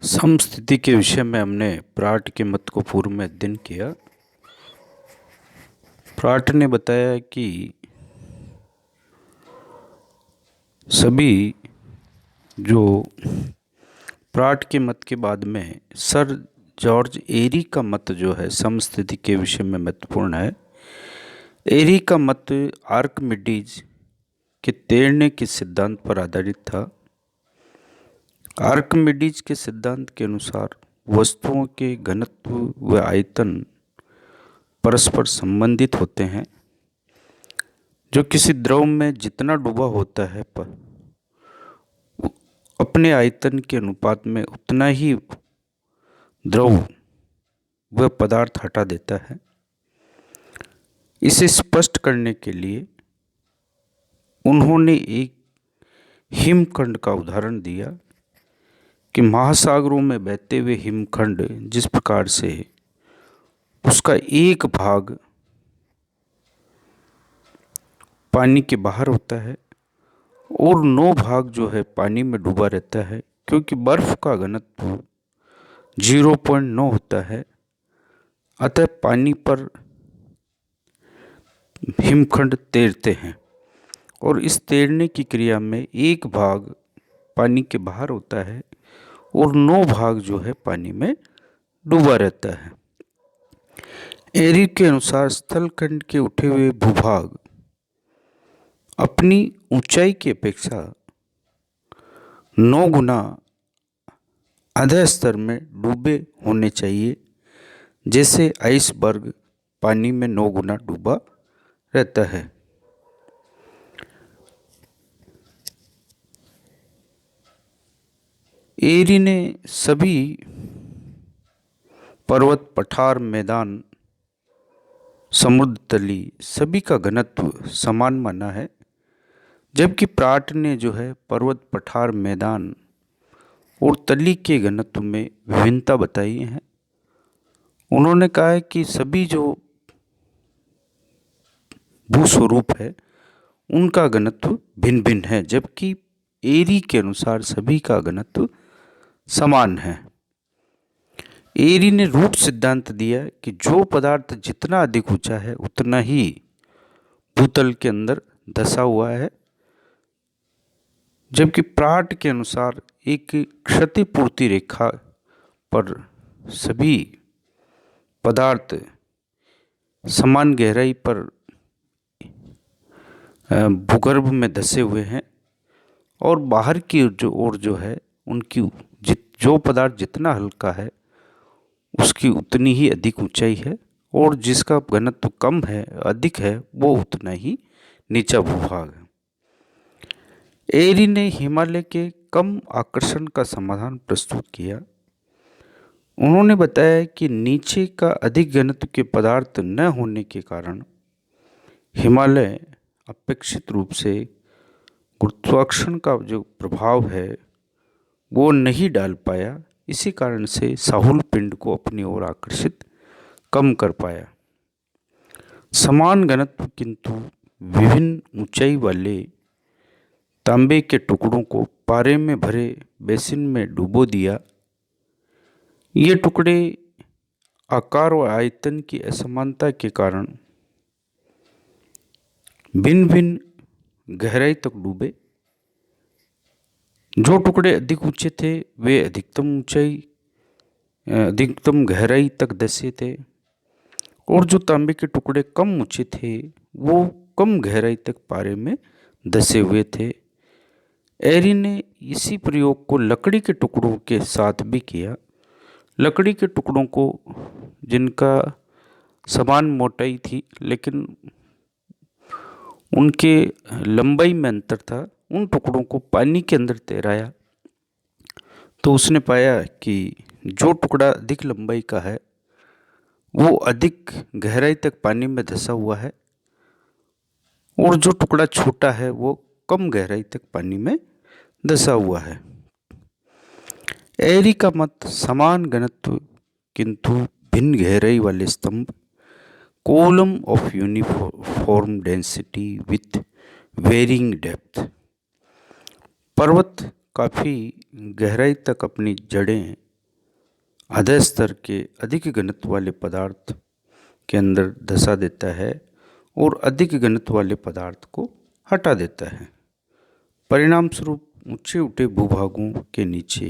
समस्थिति के विषय में हमने प्राट के मत को पूर्व में अध्ययन किया। प्राट ने बताया कि सभी जो प्राट के मत के बाद में सर जॉर्ज एरी का मत जो है समस्थिति के विषय में महत्वपूर्ण है। एरी का मत आर्किमिडीज के तैरने के सिद्धांत पर आधारित था। आर्किमिडीज के सिद्धांत के अनुसार वस्तुओं के घनत्व व आयतन परस्पर संबंधित होते हैं। जो किसी द्रव में जितना डूबा होता है अपने आयतन के अनुपात में उतना ही द्रव व पदार्थ हटा देता है। इसे स्पष्ट करने के लिए उन्होंने एक हिमखंड का उदाहरण दिया कि महासागरों में बहते हुए हिमखंड जिस प्रकार से उसका एक भाग पानी के बाहर होता है और 9 भाग जो है पानी में डूबा रहता है, क्योंकि बर्फ का घनत्व 0.9 होता है। अतः पानी पर हिमखंड तैरते हैं और इस तैरने की क्रिया में एक भाग पानी के बाहर होता है और 9 भाग जो है पानी में डूबा रहता है। एरी के अनुसार स्थलखंड के उठे हुए भूभाग अपनी ऊंचाई की अपेक्षा 9 गुना आधा स्तर में डूबे होने चाहिए, जैसे आइसबर्ग पानी में 9 गुना डूबा रहता है। एरी ने सभी पर्वत, पठार, मैदान, समुद्र तली सभी का घनत्व समान माना है, जबकि प्राट ने जो है पर्वत, पठार, मैदान और तली के घनत्व में विभिन्नता बताई है। उन्होंने कहा है कि सभी जो भूस्वरूप है उनका घनत्व भिन्न भिन्न है, जबकि एरी के अनुसार सभी का घनत्व समान है। एरी ने रूट सिद्धांत दिया कि जो पदार्थ जितना अधिक ऊंचा है उतना ही भूतल के अंदर धंसा हुआ है, जबकि प्राट के अनुसार एक क्षतिपूर्ति रेखा पर सभी पदार्थ समान गहराई पर भूगर्भ में धंसे हुए हैं और बाहर की ओर जो है उनकी जो पदार्थ जितना हल्का है उसकी उतनी ही अधिक ऊंचाई है और जिसका घनत्व कम है, अधिक है, वो उतना ही नीचा भूभाग है। एरी ने हिमालय के कम आकर्षण का समाधान प्रस्तुत किया। उन्होंने बताया कि नीचे का अधिक घनत्व के पदार्थ न होने के कारण हिमालय अपेक्षित रूप से गुरुत्वाकर्षण का जो प्रभाव है वो नहीं डाल पाया। इसी कारण से साहुल पिंड को अपनी ओर आकर्षित कम कर पाया। समान घनत्व किंतु विभिन्न ऊंचाई वाले तांबे के टुकड़ों को पारे में भरे बेसिन में डुबो दिया। ये टुकड़े आकार और आयतन की असमानता के कारण भिन्न भिन्न गहराई तक डूबे। जो टुकड़े अधिक ऊंचे थे वे अधिकतम गहराई तक धंसे थे और जो तांबे के टुकड़े कम ऊंचे थे वो कम गहराई तक पारे में धंसे हुए थे। एरी ने इसी प्रयोग को लकड़ी के टुकड़ों के साथ भी किया। लकड़ी के टुकड़ों को जिनका समान मोटाई थी लेकिन उनके लंबाई में अंतर था, उन टुकड़ों को पानी के अंदर तैराया तो उसने पाया कि जो टुकड़ा अधिक लंबाई का है वो अधिक गहराई तक पानी में धंसा हुआ है और जो टुकड़ा छोटा है वो कम गहराई तक पानी में धंसा हुआ है। एरी का मत समान घनत्व किंतु भिन्न गहराई वाले स्तंभ, column of uniform density with varying depth, पर्वत काफ़ी गहराई तक अपनी जड़ें आधे स्तर के अधिक घनत्व वाले पदार्थ के अंदर धसा देता है और अधिक घनत्व वाले पदार्थ को हटा देता है। परिणाम स्वरूप ऊंचे उठे भूभागों के नीचे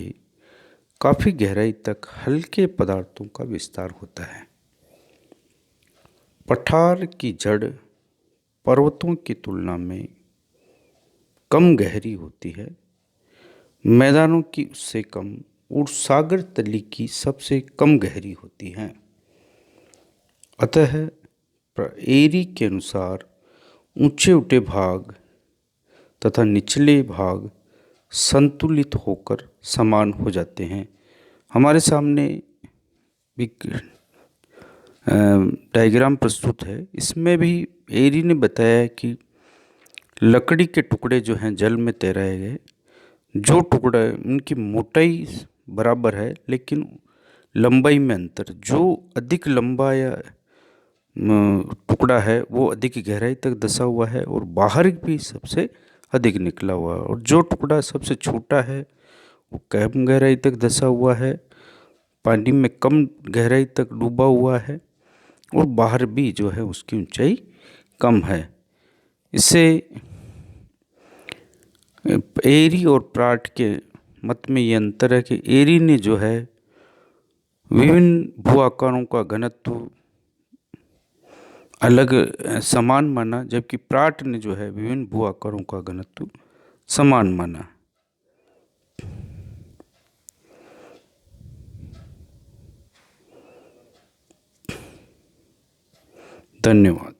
काफ़ी गहराई तक हल्के पदार्थों का विस्तार होता है। पठार की जड़ पर्वतों की तुलना में कम गहरी होती है, मैदानों की उससे कम और सागर तली की सबसे कम गहरी होती हैं। अतः एरी के अनुसार ऊंचे उठे भाग तथा निचले भाग संतुलित होकर समान हो जाते हैं। हमारे सामने एक डायग्राम प्रस्तुत है। इसमें भी एरी ने बताया कि लकड़ी के टुकड़े जो हैं जल में तैराए गए, जो टुकड़ा उनकी मोटाई बराबर है लेकिन लंबाई में अंतर, जो अधिक लंबा या टुकड़ा है वो अधिक गहराई तक धंसा हुआ है और बाहर भी सबसे अधिक निकला हुआ है, और जो टुकड़ा सबसे छोटा है वो कम गहराई तक धंसा हुआ है, पानी में कम गहराई तक डूबा हुआ है और बाहर भी जो है उसकी ऊंचाई कम है। इससे एरी और प्राट के मत में ये अंतर है कि एरी ने जो है विभिन्न भू आकारों का घनत्व अलग समान माना, जबकि प्राट ने जो है विभिन्न भू आकारों का घनत्व समान माना। धन्यवाद।